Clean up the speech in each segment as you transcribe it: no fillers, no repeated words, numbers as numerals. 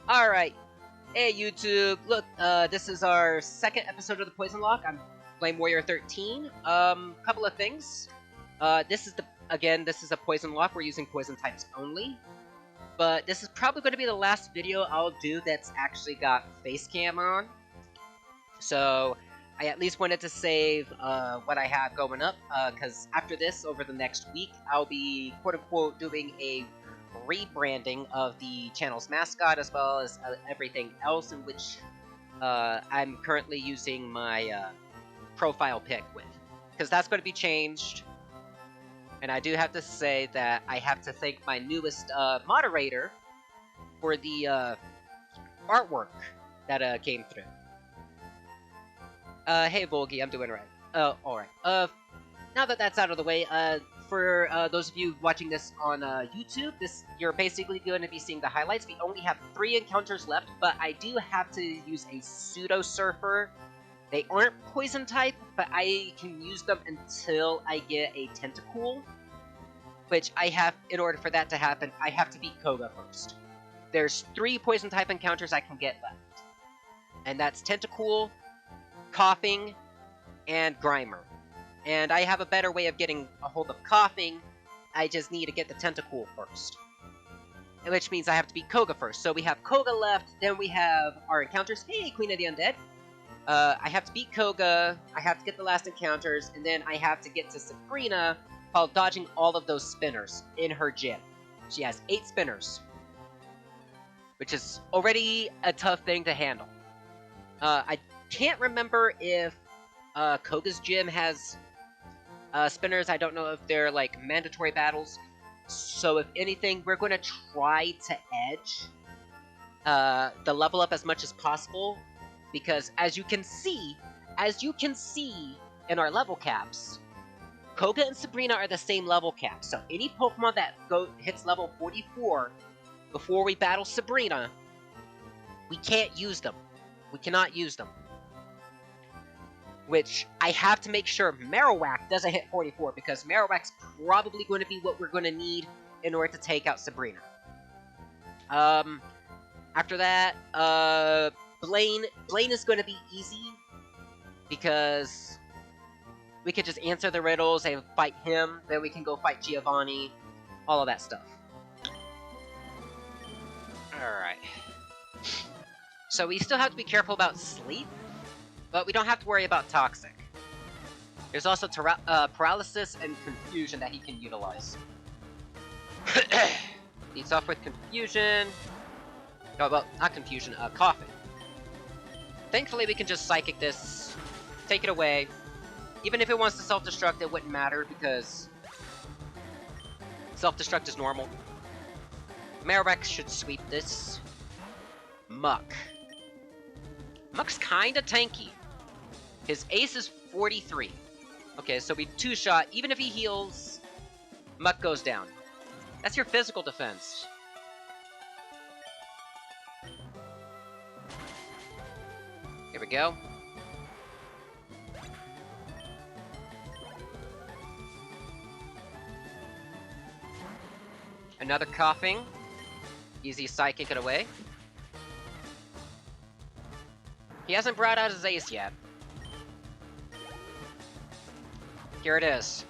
Alright. Hey YouTube, look, this is our second episode of the Poison-locke. I'm Flame Warrior 13. Couple of things. This is a Poison-locke. We're using poison types only. But this is probably going to be the last video I'll do that's actually got face cam on. So, I at least wanted to save, what I have going up, because after this, over the next week, I'll be, quote-unquote, doing a rebranding of the channel's mascot, as well as everything else in which I'm currently using my profile pic with. Because that's going to be changed. And I do have to say that I have to thank my newest moderator for the artwork that came through. Hey Volgi, I'm doing right. Alright. Now that that's out of the way, for those of you watching this on YouTube, you're basically going to be seeing the highlights. We only have 3 encounters left, but I do have to use a pseudo-surfer. They aren't poison type, but I can use them until I get a tentacool. Which in order for that to happen, I have to beat Koga first. There's 3 poison type encounters I can get left. And that's Tentacool, Coughing, and Grimer. And I have a better way of getting a hold of Coughing. I just need to get the Tentacool first. Which means I have to beat Koga first. So we have Koga left, then we have our encounters. Hey, Queen of the Undead! I have to beat Koga, I have to get the last encounters, and then I have to get to Sabrina while dodging all of those spinners in her gym. She has 8 spinners. Which is already a tough thing to handle. I can't remember if Koga's gym has spinners. I don't know if they're like mandatory battles. So if anything, we're going to try to edge the level up as much as possible. Because as you can see in our level caps, Koga and Sabrina are the same level cap. So any Pokemon that hits level 44 before we battle Sabrina, we can't use them. We cannot use them. Which, I have to make sure Marowak doesn't hit 44, because Marowak's probably going to be what we're going to need in order to take out Sabrina. After that, Blaine is going to be easy, because we could just answer the riddles and fight him, then we can go fight Giovanni, all of that stuff. Alright. So we still have to be careful about sleep, but we don't have to worry about toxic. There's also paralysis and confusion that he can utilize. Leads off with confusion. Oh, well, not confusion, coughing. Thankfully, we can just psychic this, take it away. Even if it wants to self-destruct, it wouldn't matter, because self-destruct is normal. Marowak should sweep this. Muck. Muck's kinda tanky. His ace is 43. Okay, so we 2-shot. Even if he heals, Muck goes down. That's your physical defense. Here we go. Another coughing. Easy psychic it away. He hasn't brought out his ace yet. Here it is.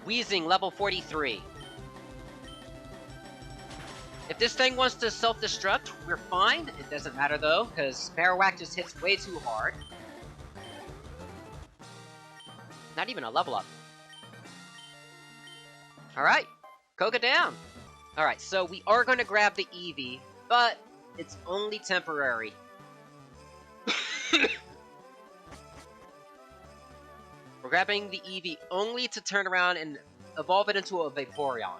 Wheezing, level 43. If this thing wants to self-destruct, we're fine. It doesn't matter though, because Marowak just hits way too hard. Not even a level up. Alright, Koga down. Alright, so we are going to grab the Eevee, but it's only temporary. We're grabbing the Eevee only to turn around and evolve it into a Vaporeon.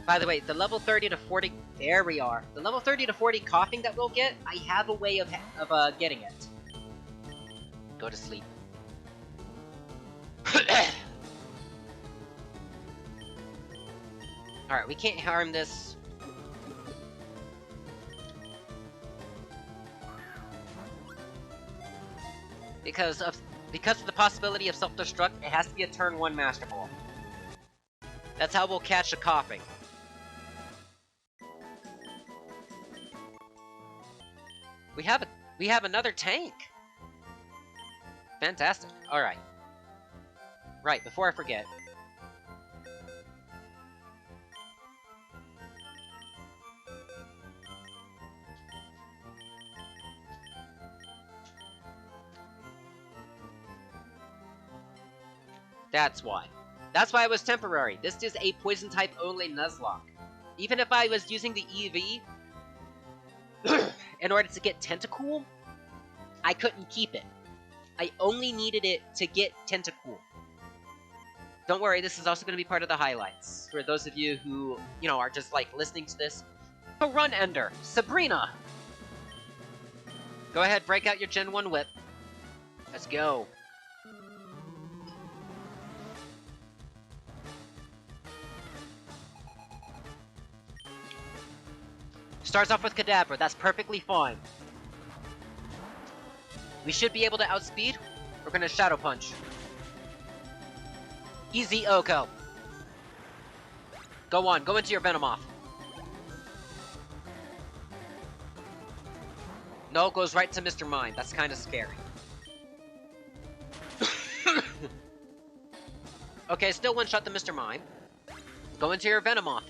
By the way, the level 30 to 40... There we are. The level 30 to 40 coughing that we'll get, I have a way of getting it. Go to sleep. Alright, we can't harm this. Because of Because of the possibility of self-destruct, it has to be a turn 1 Master Ball. That's how we'll catch the coughing. We have another tank! Fantastic. Alright. Right, before I forget. That's why. That's why it was temporary. This is a poison type only Nuzlocke. Even if I was using the EV in order to get Tentacool, I couldn't keep it. I only needed it to get Tentacool. Don't worry, this is also going to be part of the highlights. For those of you who, you know, are just, like, listening to this. So run, Ender! Sabrina! Go ahead, break out your Gen 1 whip. Let's go. Starts off with Kadabra, that's perfectly fine. We should be able to outspeed. We're gonna Shadow Punch. Easy Oko. Go on, go into your Venomoth. No, it goes right to Mr. Mime. That's kind of scary. Okay, still one-shot the Mr. Mime. Go into your Venomoth.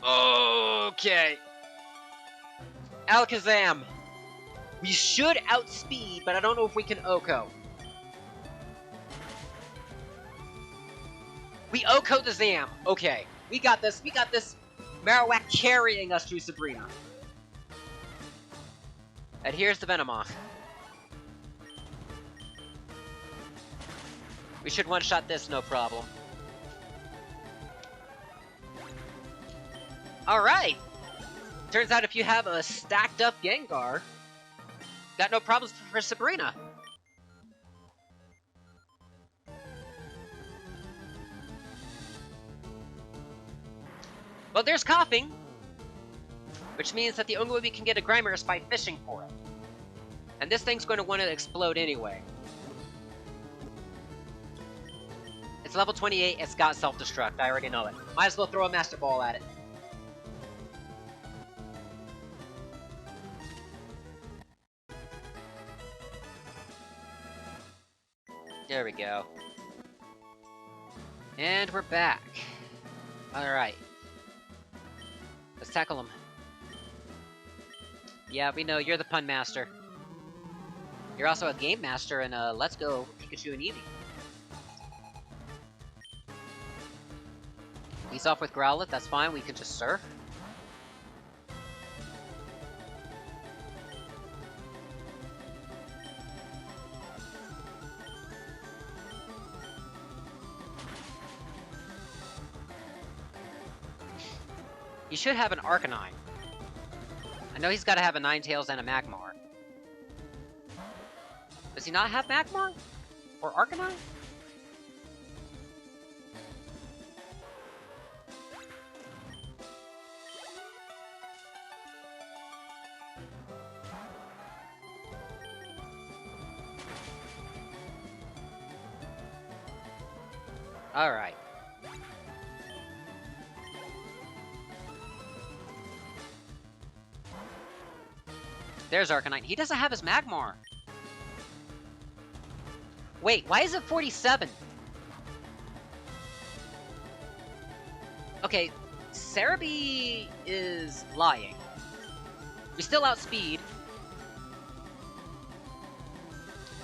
Okay. Alakazam. We should outspeed, but I don't know if we can Oko. We Oko the Zam. Okay. We got this. We got this. Marowak carrying us through Sabrina. And here's the Venomoth. We should one-shot this, no problem. Alright! Turns out if you have a stacked-up Gengar, got no problems for Sabrina. Well, there's Coughing, which means that the only way we can get a Grimer is by fishing for it. And this thing's going to want to explode anyway. It's level 28, it's got self-destruct, I already know it. Might as well throw a Master Ball at it. There we go. And we're back. Alright. Let's tackle him. Yeah, we know, you're the pun master. You're also a game master in Let's Go Pikachu and Eevee. He's off with Growlithe, that's fine, we can just surf. He should have an Arcanine. I know he's got to have a Ninetales and a Magmar. Does he not have Magmar? Or Arcanine? Alright. There's Arcanine. He doesn't have his Magmar. Wait, why is it 47? Okay, Cerebi is lying. We still outspeed.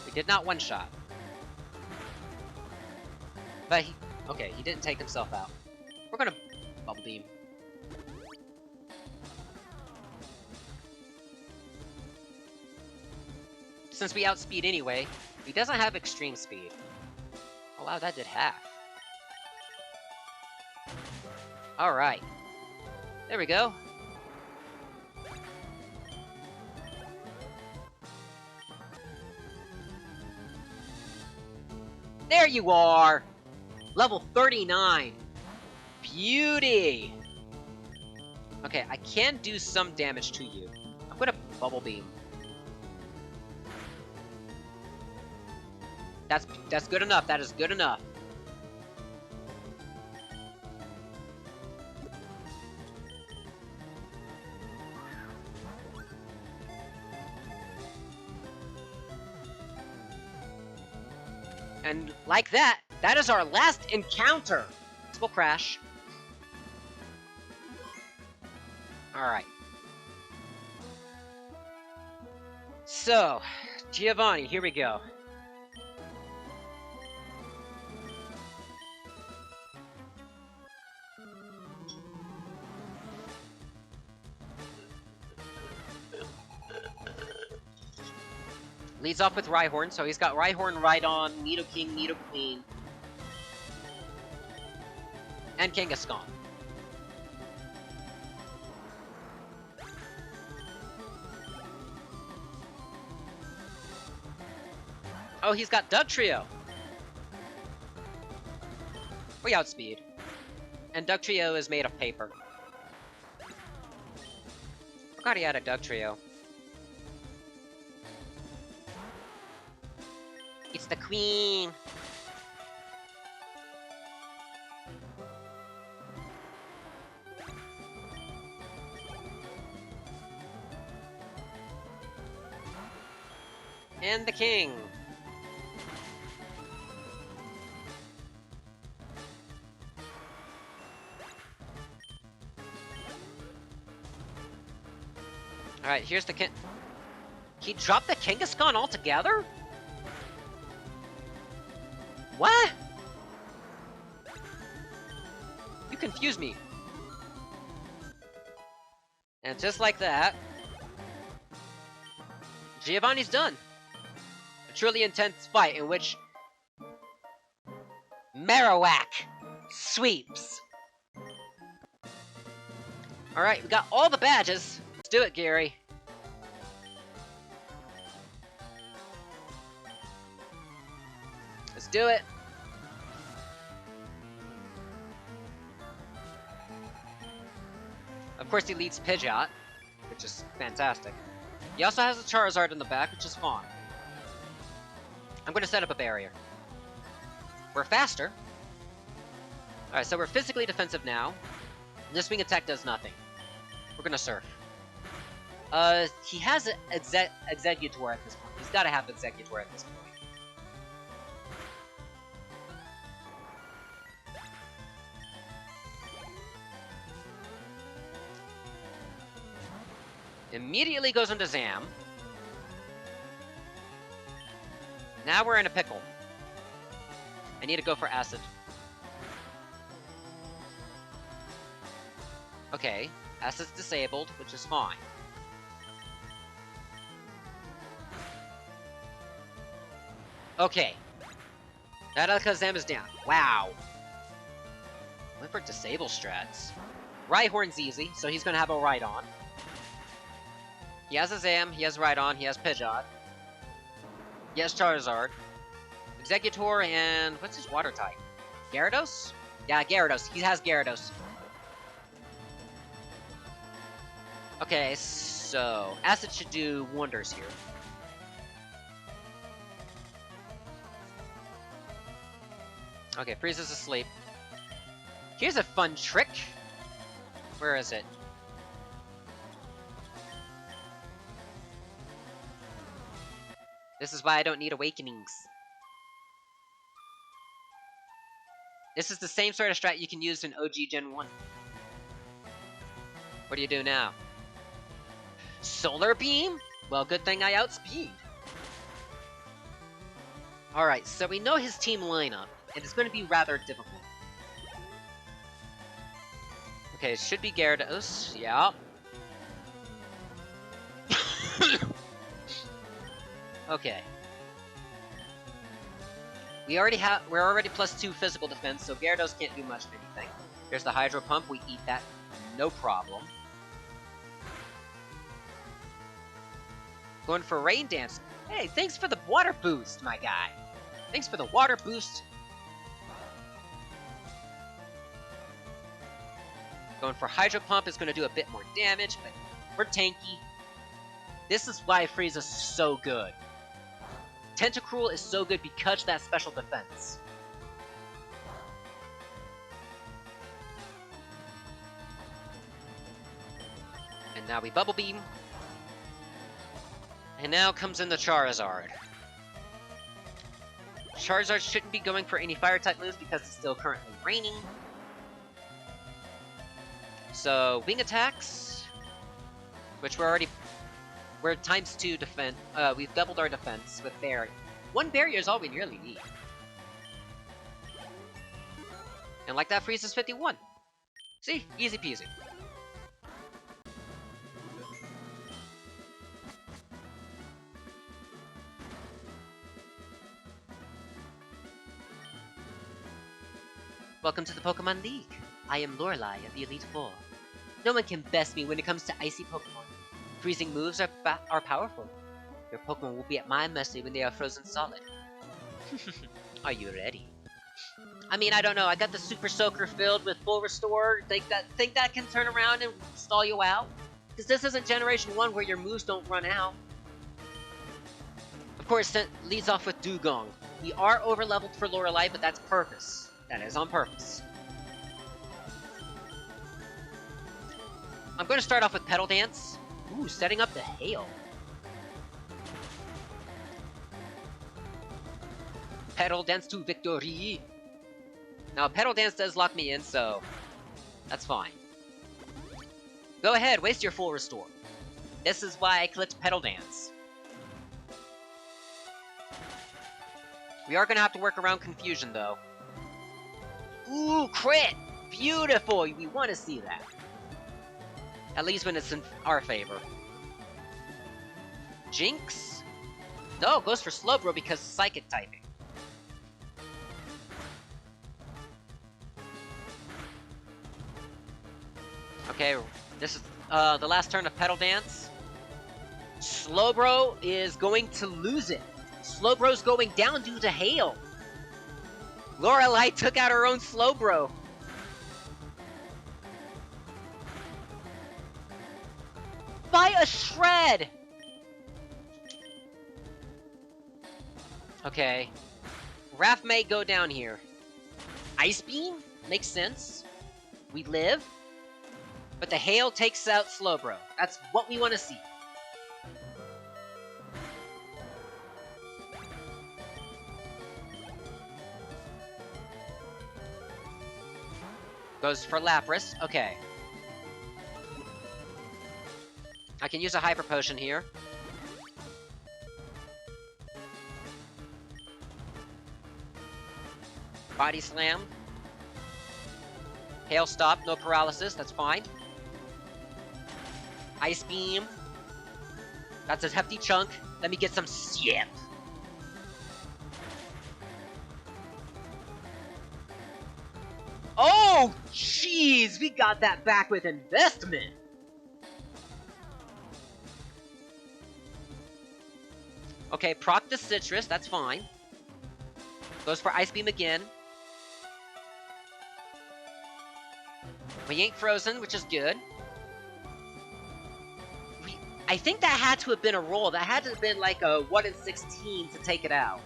We did not one-shot. But he... Okay, he didn't take himself out. We're gonna Bubble Beam. Since we outspeed anyway, he doesn't have extreme speed. Oh wow, that did half. Alright. There we go. There you are! Level 39! Beauty! Okay, I can do some damage to you. What a Bubble Beam. That's good enough. That is good enough. And like that, that is our last encounter. We'll crash. Alright. So, Giovanni, here we go. Leads off with Rhyhorn, so he's got Rhyhorn, Rhydon, Nidoking, Nidoqueen, and Kangaskhan. Oh, he's got Dugtrio! We outspeed. And Dugtrio is made of paper. Forgot he had a Dugtrio. It's the Queen! And the King! Alright, here's the King. He dropped the Kangaskhan altogether? What? You confuse me. And just like that, Giovanni's done. A truly intense fight in which Marowak sweeps. Alright, we got all the badges. Let's do it, Gary. Let's do it. Of course, he leads Pidgeot, which is fantastic. He also has a Charizard in the back, which is fine. I'm going to set up a barrier. We're faster. Alright, so we're physically defensive now. This wing attack does nothing. We're going to Surf. He has Exeggutor at this point. He's got to have Exeggutor at this point. Immediately goes into Zam. Now we're in a pickle. I need to go for Acid. Okay, Acid's disabled, which is fine. Okay. Alakazam is down. Wow. Went for disable strats. Rhyhorn's easy, so he's gonna have a Rhydon. He has a Zam, he has Rhydon, he has Pidgeot. He has Charizard. Exeggutor and... what's his water type? Gyarados? Yeah, Gyarados. He has Gyarados. Okay, so... Acid should do wonders here. Okay, Frieza's asleep. Here's a fun trick. Where is it? This is why I don't need awakenings. This is the same sort of strat you can use in OG Gen 1. What do you do now? Solar Beam? Well, good thing I outspeed. Alright, so we know his team lineup, and it's going to be rather difficult. Okay, it should be Gyarados, yeah. Okay. We're already +2 physical defense, so Gyarados can't do much of anything. There's the Hydro Pump, we eat that, no problem. Going for Rain Dance. Hey, thanks for the water boost, my guy. Thanks for the water boost. Going for Hydro Pump is going to do a bit more damage, but we're tanky. This is why Frieza's so good. Tentacruel is so good because of that special defense. And now we Bubble Beam. And now comes in the Charizard. Charizard shouldn't be going for any Fire-type moves because it's still currently raining. So, Wing Attacks, which we're ×2 defense. We've doubled our defense with Barrier. 1 Barrier is all we really need. And like that, Frieza's 51. See? Easy peasy. Welcome to the Pokemon League. I am Lorelei of the Elite Four. No one can best me when it comes to icy Pokemon. Freezing moves are powerful. Your Pokemon will be at my mercy when they are frozen solid. Are you ready? I mean, I don't know. I got the Super Soaker filled with full restore. Think that can turn around and stall you out? Because this isn't Generation 1 where your moves don't run out. Of course, that leads off with Dugong. We are over-leveled for Lorelei, but that's purpose. That is on purpose. I'm going to start off with Petal Dance. Ooh, setting up the Hail. Petal Dance to victory. Now, Petal Dance does lock me in, so that's fine. Go ahead, waste your full restore. This is why I clicked Petal Dance. We are going to have to work around confusion, though. Ooh, crit! Beautiful! We want to see that. At least when it's in our favor. Jinx? No, it goes for Slowbro because Psychic typing. Okay, this is the last turn of Petal Dance. Slowbro is going to lose it. Slowbro's going down due to Hail. Lorelei took out her own Slowbro. By a shred! Okay. Raph may go down here. Ice Beam? Makes sense. We live. But the Hail takes out Slowbro. That's what we want to see. Goes for Lapras. Okay. I can use a Hyper Potion here. Body Slam. Hail Stop, no paralysis, that's fine. Ice Beam. That's a hefty chunk. Let me get some Sip. Oh, jeez! We got that back with investment! Okay, proc the Citrus, that's fine. Goes for Ice Beam again. We ain't frozen, which is good. I think that had to have been a roll. That had to have been like a 1 in 16 to take it out.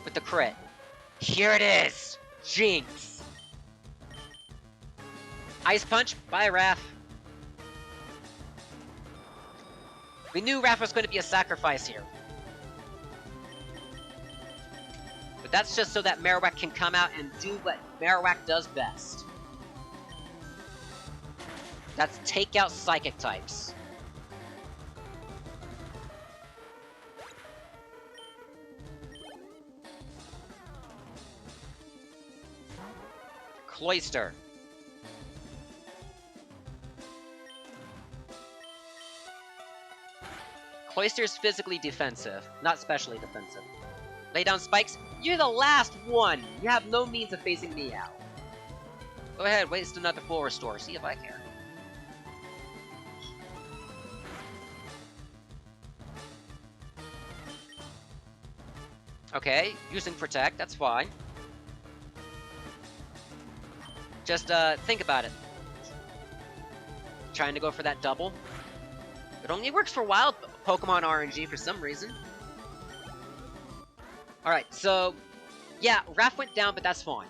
With the crit. Here it is! Jinx! Ice Punch, bye Raph. We knew Raph was going to be a sacrifice here. But that's just so that Marowak can come out and do what Marowak does best. That's take out Psychic types. Cloyster. Cloyster is physically defensive, not specially defensive. Lay down spikes. You're the last one! You have no means of facing me out. Go ahead, waste another full restore, see if I care. Okay, using Protect, that's fine. Just, think about it. trying to go for that double. It only works for wild Pokemon RNG for some reason. Alright, so... yeah, Raph went down, but that's fine.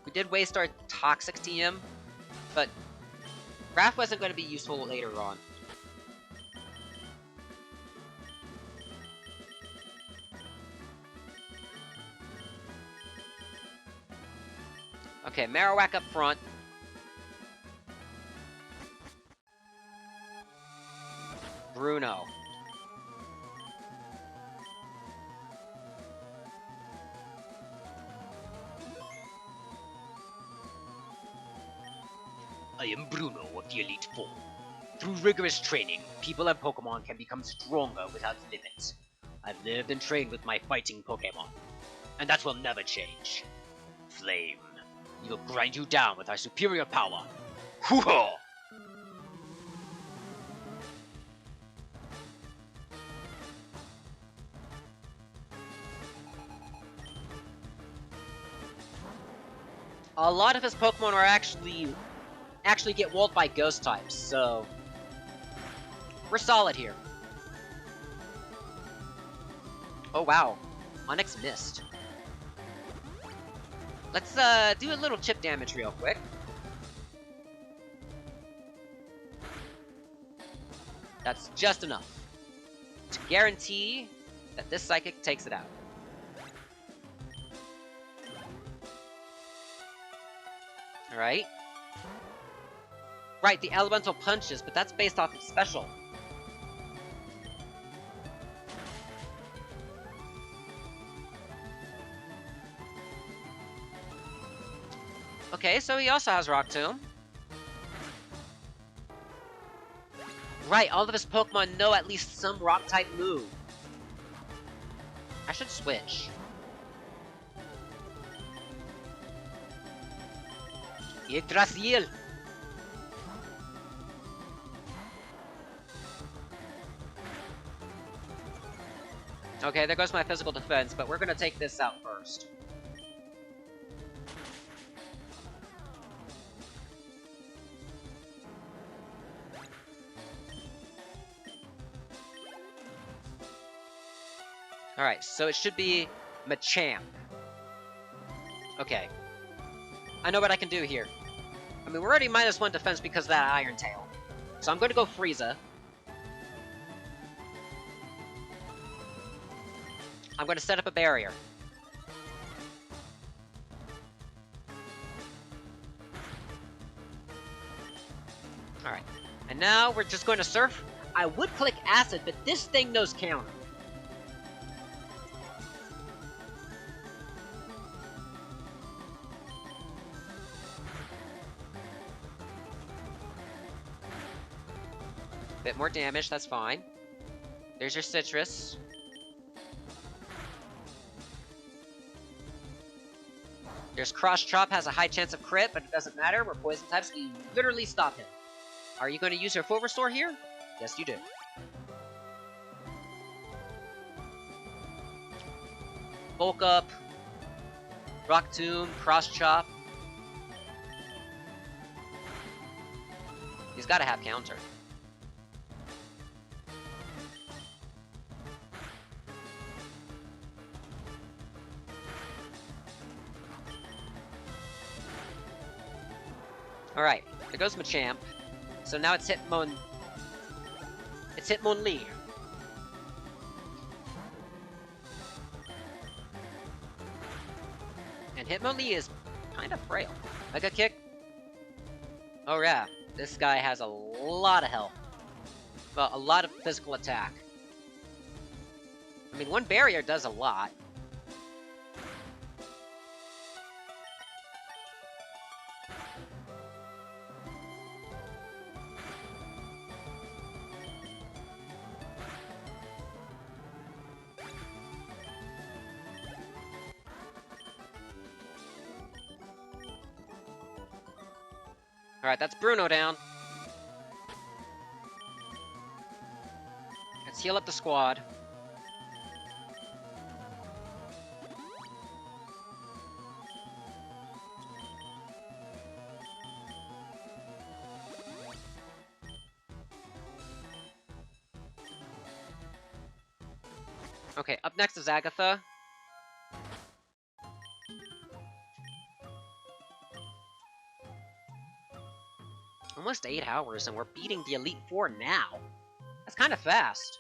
We did waste our Toxic TM, but... Raph wasn't going to be useful later on. Okay, Marowak up front. Bruno. I am Bruno of the Elite Four. Through rigorous training, people and Pokemon can become stronger without limits. I've lived and trained with my fighting Pokemon, and that will never change. Flame. We will grind you down with our superior power. Hoo-ha! A lot of his Pokemon are actually get walled by ghost types, so we're solid here. Oh wow, Onix missed. Let's do a little chip damage real quick. That's just enough to guarantee that this Psychic takes it out. Alright. Right, the Elemental punches, but that's based off of special. Okay, so he also has Rock Tomb. Right, all of his Pokemon know at least some Rock-type move. I should switch. Yggdrasil! Okay, there goes my physical defense, but we're gonna take this out first. Alright, so it should be Machamp. Okay. I know what I can do here. I mean, we're already -1 defense because of that Iron Tail. So I'm gonna go Frieza. I'm gonna set up a barrier. Alright. And now we're just going to Surf. I would click Acid, but this thing knows counter. Bit more damage, that's fine. There's your Citrus. There's Cross Chop, has a high chance of crit, but it doesn't matter. We're poison types, we literally stop him. Are you going to use your full restore here? Yes, you do. Bulk up. Rock Tomb, Cross Chop. He's got to have counter. Alright, there goes Machamp. So now it's Hitmonlee. And Hitmonlee is kind of frail. Mega Kick. Oh yeah, this guy has a lot of health. Well, a lot of physical attack. I mean, one barrier does a lot. Alright, that's Bruno down. Let's heal up the squad. Okay, up next is Agatha. Almost 8 hours, and we're beating the Elite Four now. That's kind of fast.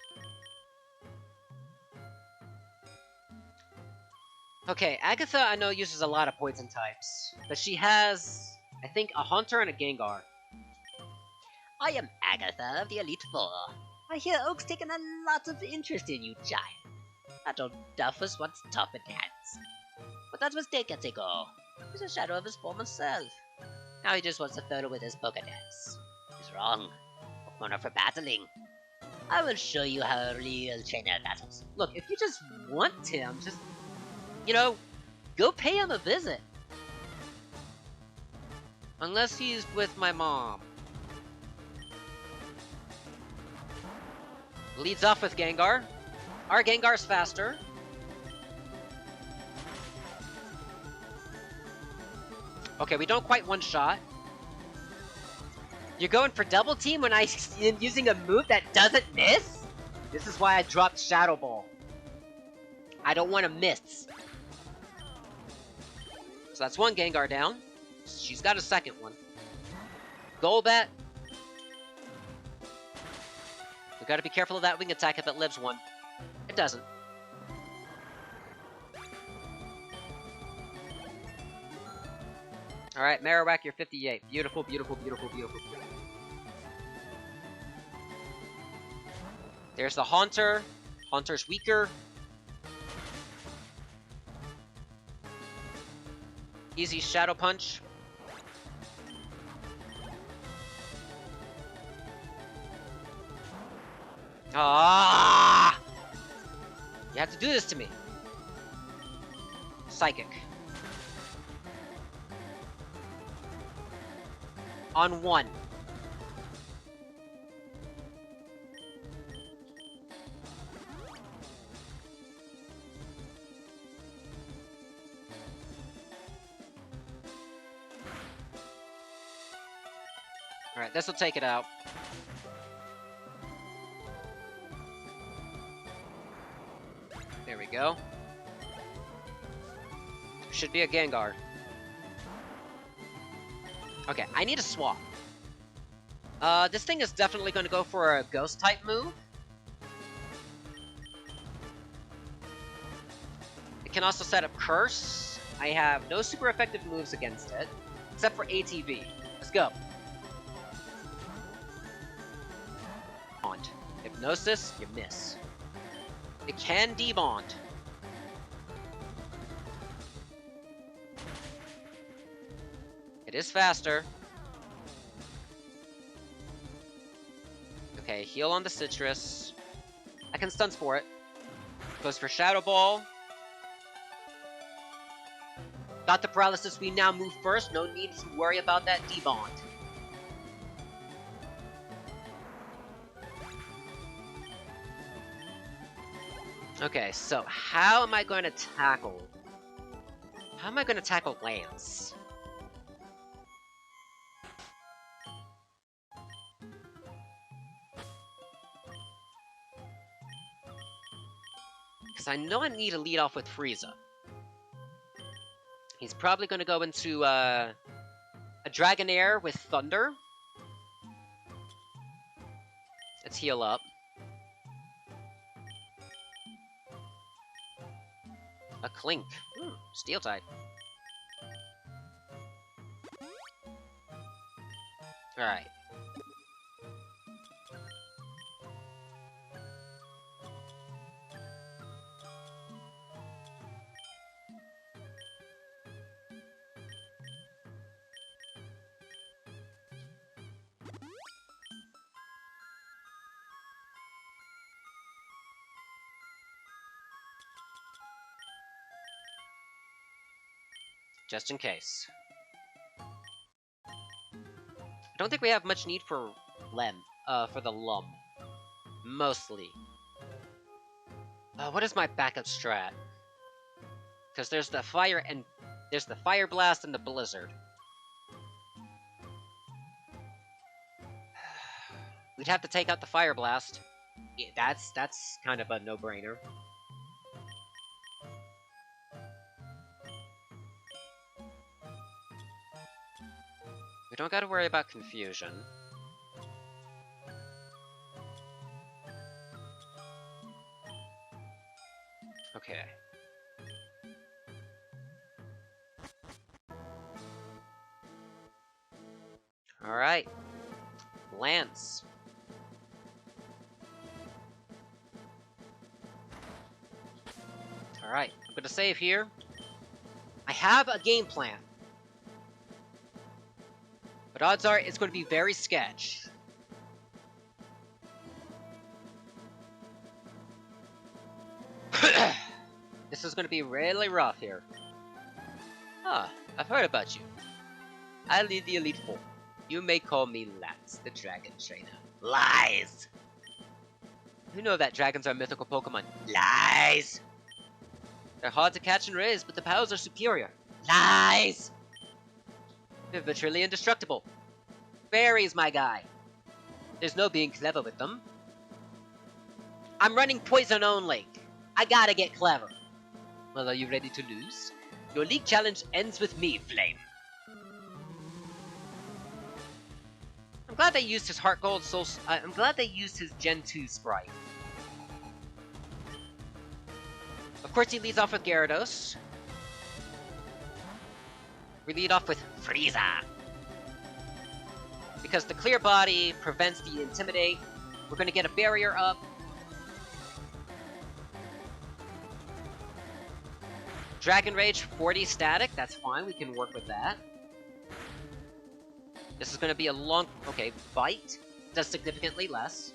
Okay, Agatha I know uses a lot of poison types, but she has, I think, a Haunter and a Gengar. I am Agatha of the Elite Four. I hear Oak's taken a lot of interest in you, child. That old duff was once top in hands. But that was decades ago. He was a shadow of his former self. Now he just wants to fiddle with his Pokedex. He's wrong. Pokemon are for battling. I will show you how a real trainer battles. Look, if you just want him, just, you know, go pay him a visit. Unless he's with my mom. Leads off with Gengar. Our Gengar's faster. Okay, we don't quite one-shot. You're going for double team when I'm using a move that doesn't miss? This is why I dropped Shadow Ball. I don't want to miss. So that's one Gengar down. She's got a second one. Golbat. We gotta be careful of that wing attack if it lives one. It doesn't. Alright, Marowak, you're 58. Beautiful, beautiful, beautiful, beautiful. There's the Haunter. Haunter's weaker. Easy Shadow Punch. Ah! You have to do this to me. Psychic. On one. Alright, this will take it out. There we go. Should be a Gengar. Okay, I need a swap. This thing is definitely going to go for a Ghost-type move. It can also set up Curse. I have no super effective moves against it, except for ATV. Let's go. Bond. Hypnosis, you miss. It can debond. It is faster. Okay, heal on the Citrus. I can stun Spore it. Goes for Shadow Ball. Got the Paralysis, we now move first. No need to worry about that debond. Okay, so how am I going to tackle... How am I going to tackle Lance? Because I know I need to lead off with Frieza. He's probably going to go into a Dragonair with Thunder. Let's heal up. A Clink. Steel type. Alright. Just in case. I don't think we have much need for for the Lum. Mostly. What is my backup strat? Because there's the Fire and... There's the Fire Blast and the Blizzard. We'd have to take out the Fire Blast. Yeah, that's kind of a no-brainer. don't gotta worry about confusion. Okay. Alright. Lance. Alright, I'm gonna save here. I have a game plan. But odds are it's going to be very sketch. This is going to be really rough here. Ah, I've heard about you. I lead the Elite Four. You may call me Lance, the Dragon Trainer. Lies! You know that dragons are mythical Pokemon. Lies! They're hard to catch and raise, but the powers are superior. Lies! They're virtually indestructible. Fairies, my guy. There's no being clever with them. I'm running poison only. I gotta get clever. Well, are you ready to lose? Your league challenge ends with me, Flame. I'm glad they used his Heart Gold Soul... I'm glad they used his Gen 2 sprite. Of course, he leads off with Gyarados. We lead off with Frieza. Because the Clear Body prevents the Intimidate. We're gonna get a barrier up. Dragon Rage 40 static, that's fine, we can work with that. This is gonna be a long... Okay, Bite does significantly less.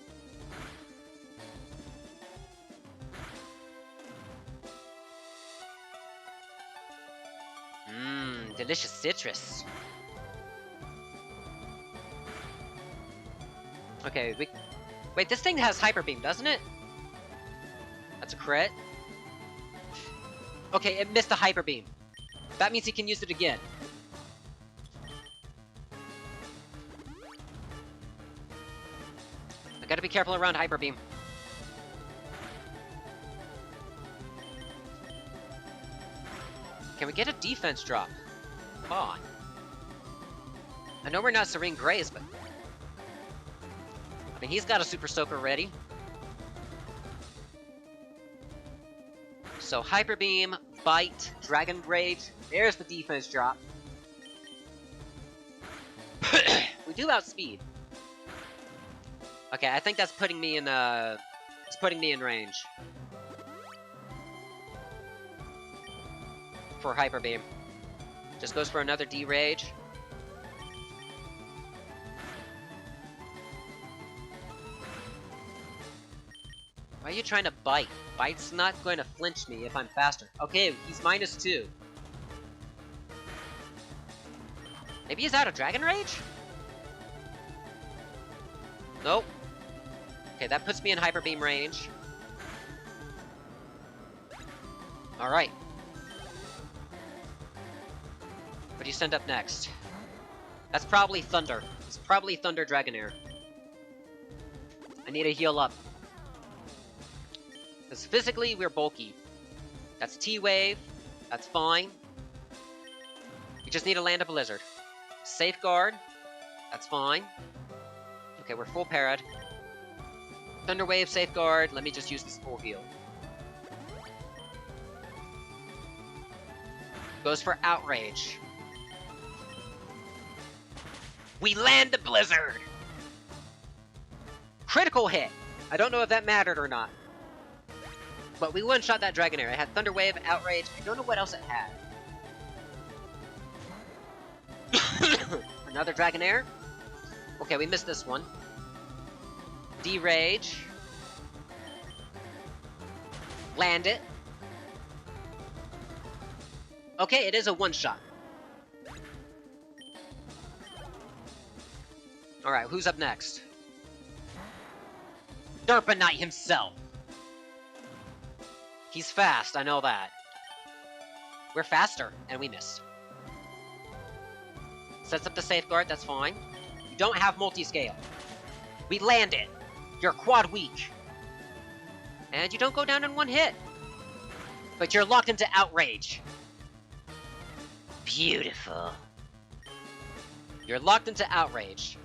Mmm, delicious citrus. Okay, wait, this thing has Hyper Beam, doesn't it? That's a crit. Okay, it missed the Hyper Beam. That means he can use it again. I gotta be careful around Hyper Beam. Can we get a defense drop? Come on. I know we're not Serene Grace, but... I mean, he's got a Super Soaker ready. So, Hyper Beam, Bite, Dragon Rage. There's the defense drop. We do outspeed. Okay, I think that's putting me in, it's putting me in range. For Hyper Beam. Just goes for another D-Rage. Why are you trying to bite? Bite's not going to flinch me if I'm faster. Okay, he's -2. Maybe he's out of Dragon Rage? Nope. Okay, that puts me in Hyper Beam range. Alright. What do you send up next? That's probably Thunder. It's probably Thunder Dragonair. I need to heal up. Because physically, we're bulky. That's T-Wave. That's fine. We just need to land a Blizzard. Safeguard. That's fine. Okay, we're full parad. Thunder Wave, Safeguard. Let me just use this full heal. Goes for Outrage. We land the Blizzard! Critical hit! I don't know if that mattered or not. But we one-shot that Dragonair. It had Thunder Wave, Outrage. I don't know what else it had. Another Dragonair. Okay, we missed this one. D-Rage. Land it. Okay, it is a one-shot. Alright, who's up next? Derpa Knight himself! He's fast, I know that. We're faster, and we missed. Sets up the Safeguard, that's fine. You don't have multi-scale. We land it! You're quad weak. And you don't go down in one hit. But you're locked into Outrage. Beautiful. You're locked into outrage.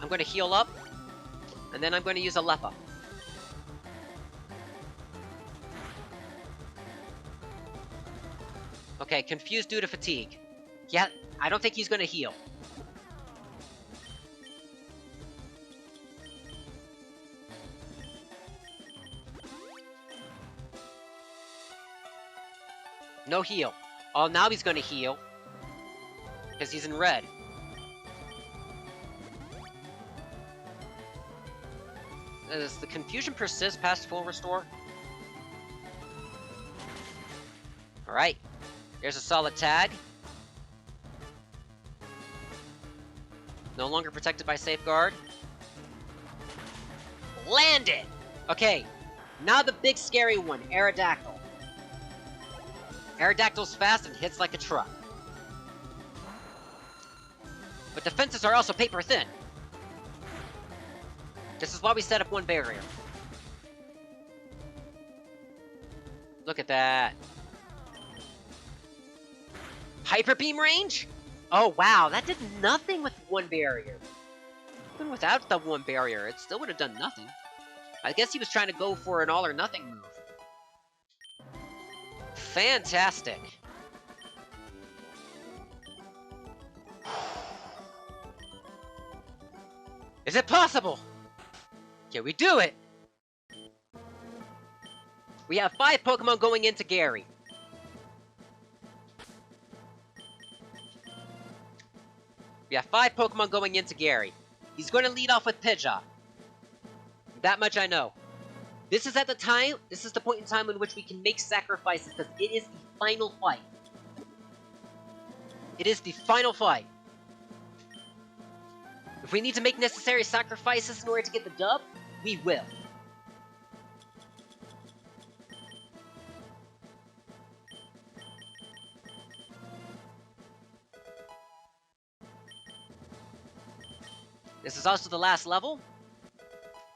I'm going to heal up, and then I'm going to use a Lepa. Okay, confused due to fatigue. Yeah, I don't think he's going to heal. No heal. Oh, now he's going to heal. Because he's in red. Does the confusion persist past full restore? Alright. There's a solid tag. No longer protected by safeguard. Landed! Okay. Now the big scary one, Aerodactyl. Aerodactyl's fast and hits like a truck. But defenses are also paper thin. This is why we set up one barrier. Look at that. Hyper beam range? Oh wow, that did nothing with one barrier. Even without the one barrier, it still would have done nothing. I guess he was trying to go for an all or nothing move. Fantastic. Is it possible? Can we do it? We have 5 Pokemon going into Gary. We have 5 Pokemon going into Gary. He's going to lead off with Pidgeot. That much I know. This is the point in time in which we can make sacrifices, because it is the final fight. It is the final fight. If we need to make necessary sacrifices in order to get the dub, we will. This is also the last level.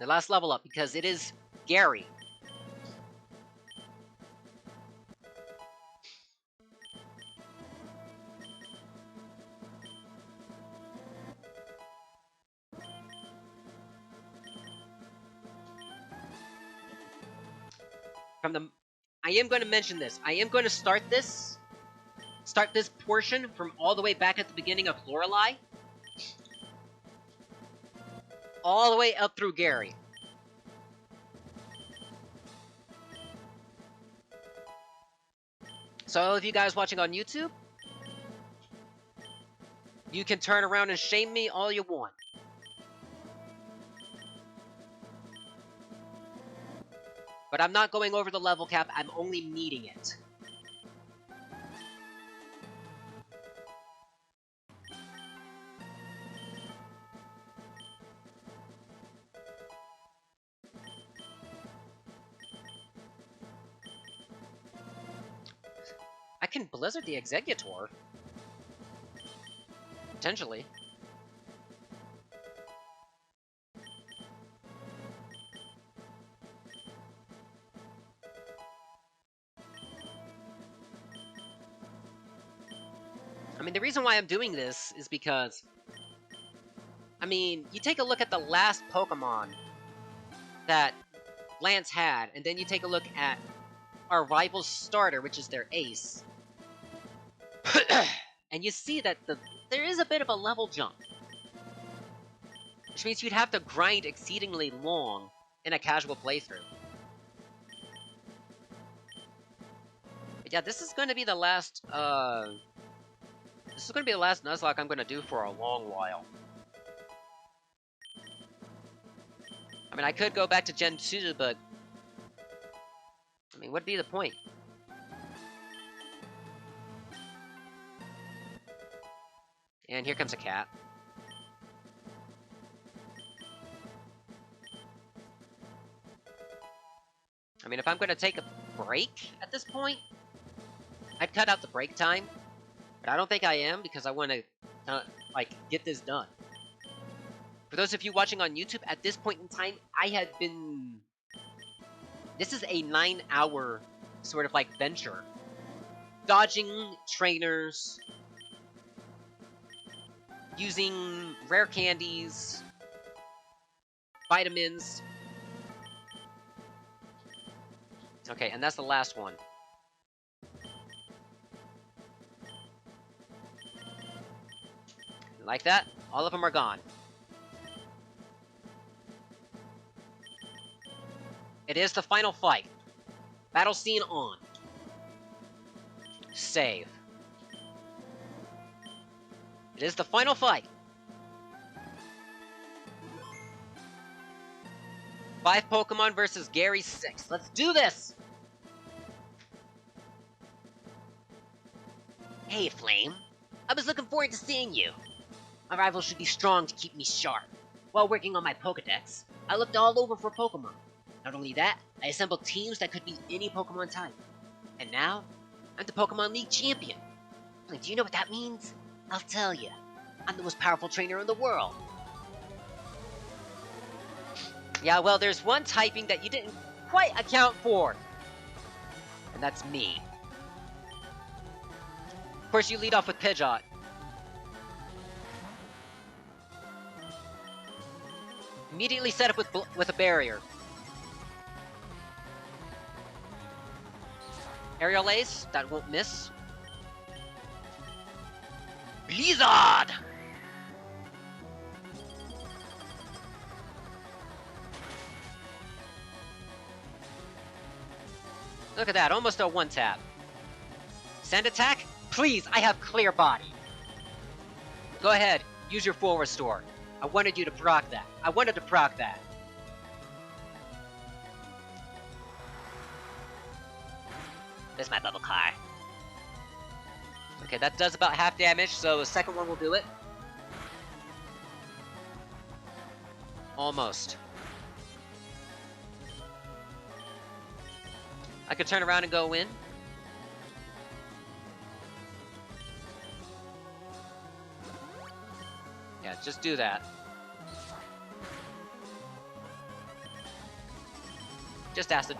The last level up, because it is Gary. I am going to mention this. I am going to start this portion from all the way back at the beginning of Lorelei. All the way up through Gary. So all of you guys watching on YouTube, you can turn around and shame me all you want. But I'm not going over the level cap, I'm only meeting it. I can Blizzard the Executor. Potentially. I mean, the reason why I'm doing this is because, I mean, you take a look at the last Pokemon that Lance had, and then you take a look at our rival's starter, which is their ace. And you see that there is a bit of a level jump. Which means you'd have to grind exceedingly long in a casual playthrough. But yeah, this is going to be the last, this is going to be the last Nuzlocke I'm going to do for a long while. I mean, I could go back to Gen 2, but I mean, what'd be the point? And here comes a cat. I mean, if I'm going to take a break at this point, I'd cut out the break time. But I don't think I am, because I want to, like, get this done. For those of you watching on YouTube, at this point in time, I had been This is a 9-hour sort of like venture. Dodging trainers, using rare candies, vitamins. Okay, and that's the last one. Like that, all of them are gone. It is the final fight. Battle scene on. Save. It is the final fight. 5 Pokemon versus Gary 6. Let's do this! Hey, Flame. I was looking forward to seeing you. My rival should be strong to keep me sharp. While working on my Pokedex, I looked all over for Pokemon. Not only that, I assembled teams that could be any Pokemon type. And now, I'm the Pokemon League champion. Flame, do you know what that means? I'll tell you. I'm the most powerful trainer in the world. Yeah, well, there's one typing that you didn't quite account for. And that's me. Of course, you lead off with Pidgeot. Immediately set up with a barrier. Aerial Ace, that won't miss. Blizzard! Look at that, almost a one-tap. Sand attack? Please, I have clear body. Go ahead, use your full restore. I wanted you to proc that. I wanted to proc that. There's my bubble car. Okay, that does about half damage, so the second one will do it. Almost. I could turn around and go in. Yeah, just do that. Just acid.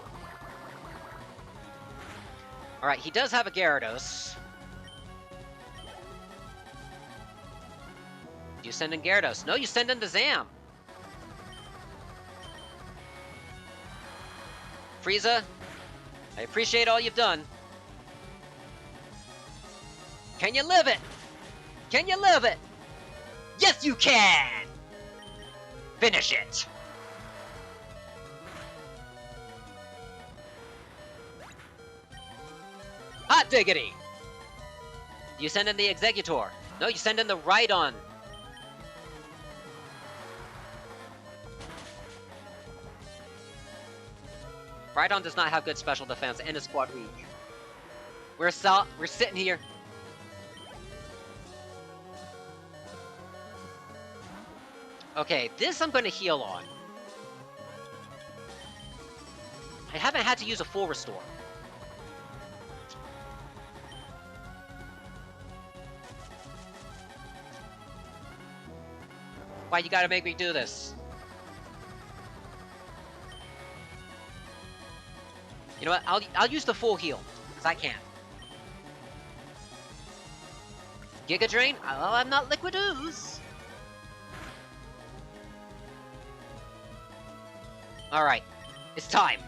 Alright, he does have a Gyarados. You send in Gyarados. No, you send in the Zam. Frieza, I appreciate all you've done. Can you live it? Can you live it? Yes, you can! Finish it! Hot diggity! You send in the Executor. No, you send in the Rhydon. Rhydon does not have good special defense and is squad weak. We're sitting here. Okay, this I'm going to heal on. I haven't had to use a full restore. Why you gotta make me do this? You know what? I'll use the full heal, because I can. Giga Drain? Oh, I'm not Liquid Ooze. Alright, it's time.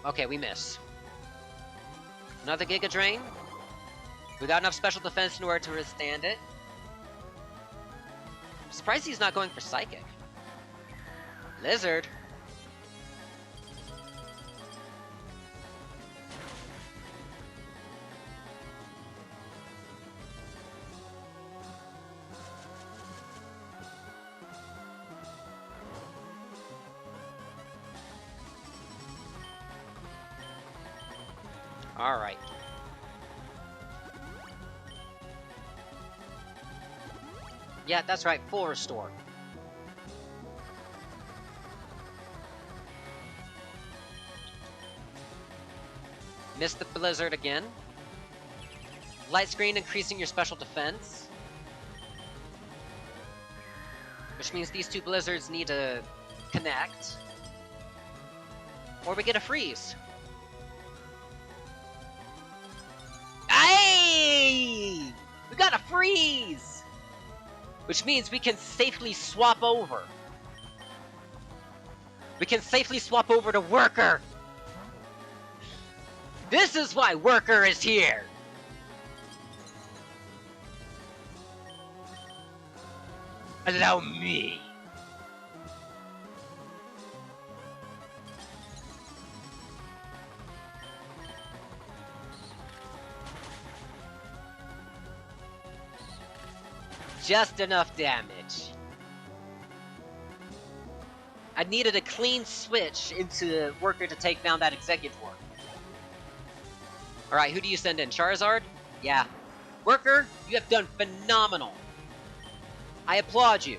Okay, we miss. Another Giga Drain. We got enough special defense in order to withstand it. I'm surprised he's not going for Psychic. Lizard. Alright. Yeah, that's right, full restore. Missed the Blizzard again. Light Screen increasing your special defense. Which means these two Blizzards need to connect. Or we get a freeze. Hey! We got a freeze! Which means we can safely swap over. We can safely swap over to Worker! This is why Worker is here! Allow me. Just enough damage. I needed a clean switch into Worker to take down that Executor. Alright, who do you send in? Charizard? Yeah. Worker, you have done phenomenal. I applaud you.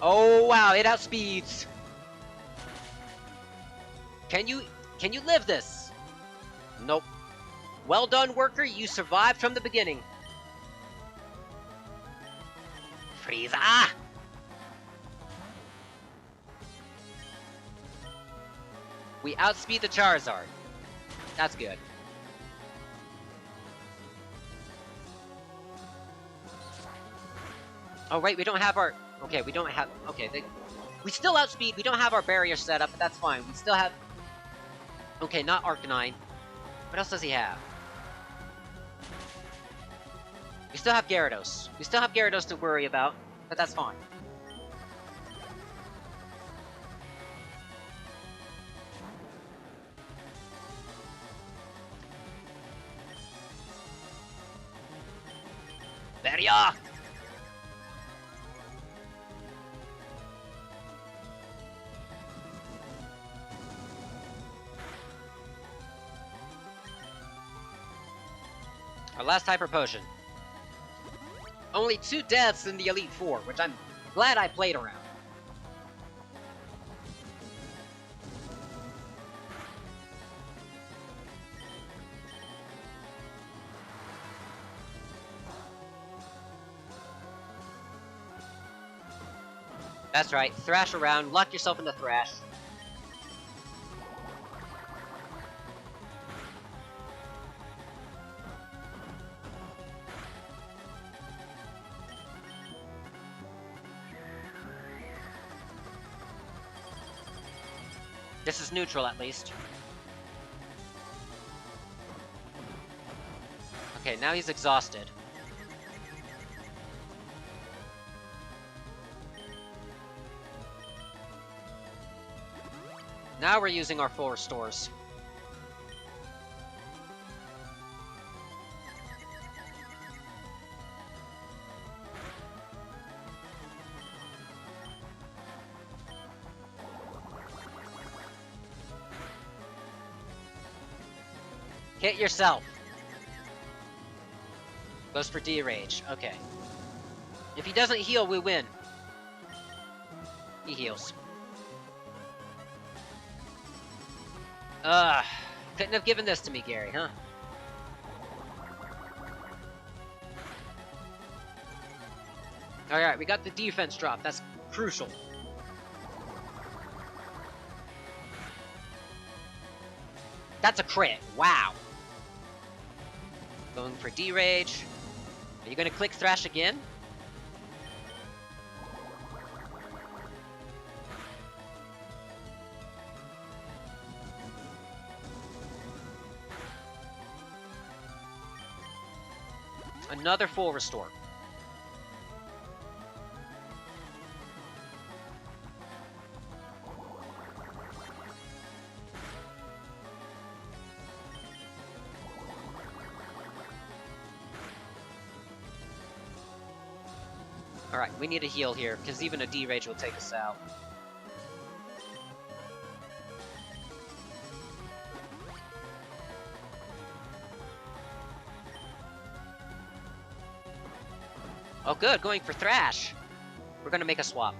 Oh wow, it outspeeds. Can you live this? Nope. Well done, Worker, you survived from the beginning. Frieza! We outspeed the Charizard. That's good. Oh, right, we don't have our... Okay, we don't have... Okay, we still outspeed. We don't have our barrier set up, but that's fine. We still have... Okay, not Arcanine. What else does he have? We still have Gyarados. We still have Gyarados to worry about, but that's fine. Barrier! Our last Hyper Potion. Only 2 deaths in the Elite Four, which I'm glad I played around. That's right, thrash around, lock yourself into thrash. This is neutral, at least. Okay, now he's exhausted. Now we're using our full restores. Hit yourself. Goes for D-Rage. Okay. If he doesn't heal, we win. He heals. Couldn't have given this to me, Gary, huh? Alright, we got the defense drop. That's crucial. That's a crit. Wow. Going for D-Rage. Are you gonna click Thrash again? Another full restore. Alright, we need a heal here, because even a D-Rage will take us out. Oh good, going for Thrash. We're gonna make a swap.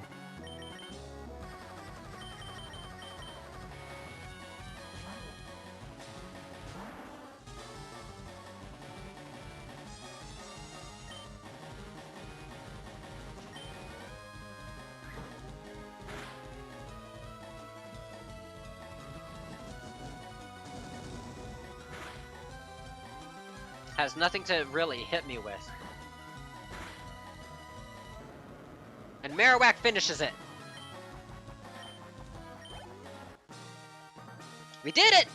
has nothing to really hit me with. And Marowak finishes it. We did it!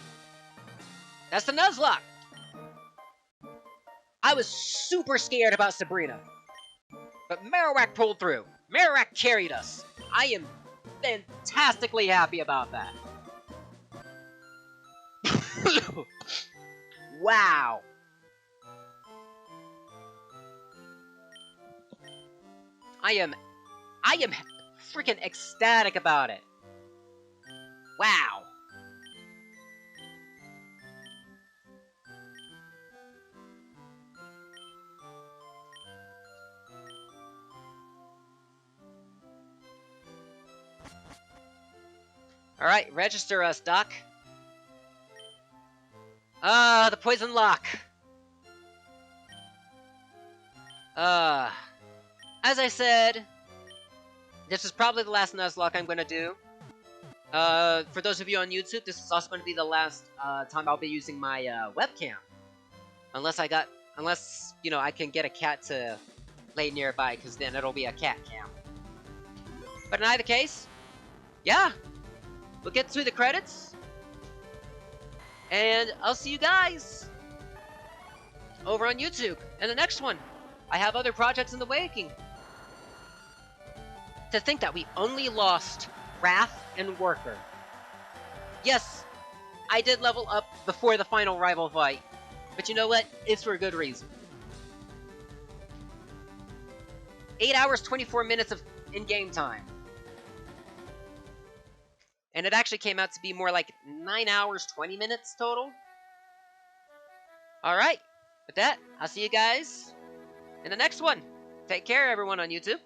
That's the Nuzlocke! I was super scared about Sabrina. But Marowak pulled through. Marowak carried us. I am fantastically happy about that. Wow. I am freaking ecstatic about it. Wow. Alright, register us, Doc. The Poison-locke. As I said, this is probably the last Nuzlocke I'm gonna do. For those of you on YouTube, this is also gonna be the last time I'll be using my webcam. Unless, you know, I can get a cat to lay nearby, because then it'll be a cat cam. But in either case, yeah, we'll get through the credits, and I'll see you guys over on YouTube in the next one. I have other projects in the making. To think that we only lost Wrath and Worker. Yes, I did level up before the final rival fight, but you know what? It's for a good reason. 8 hours, 24 minutes of in-game time. And it actually came out to be more like 9 hours, 20 minutes total. Alright, with that, I'll see you guys in the next one. Take care, everyone on YouTube.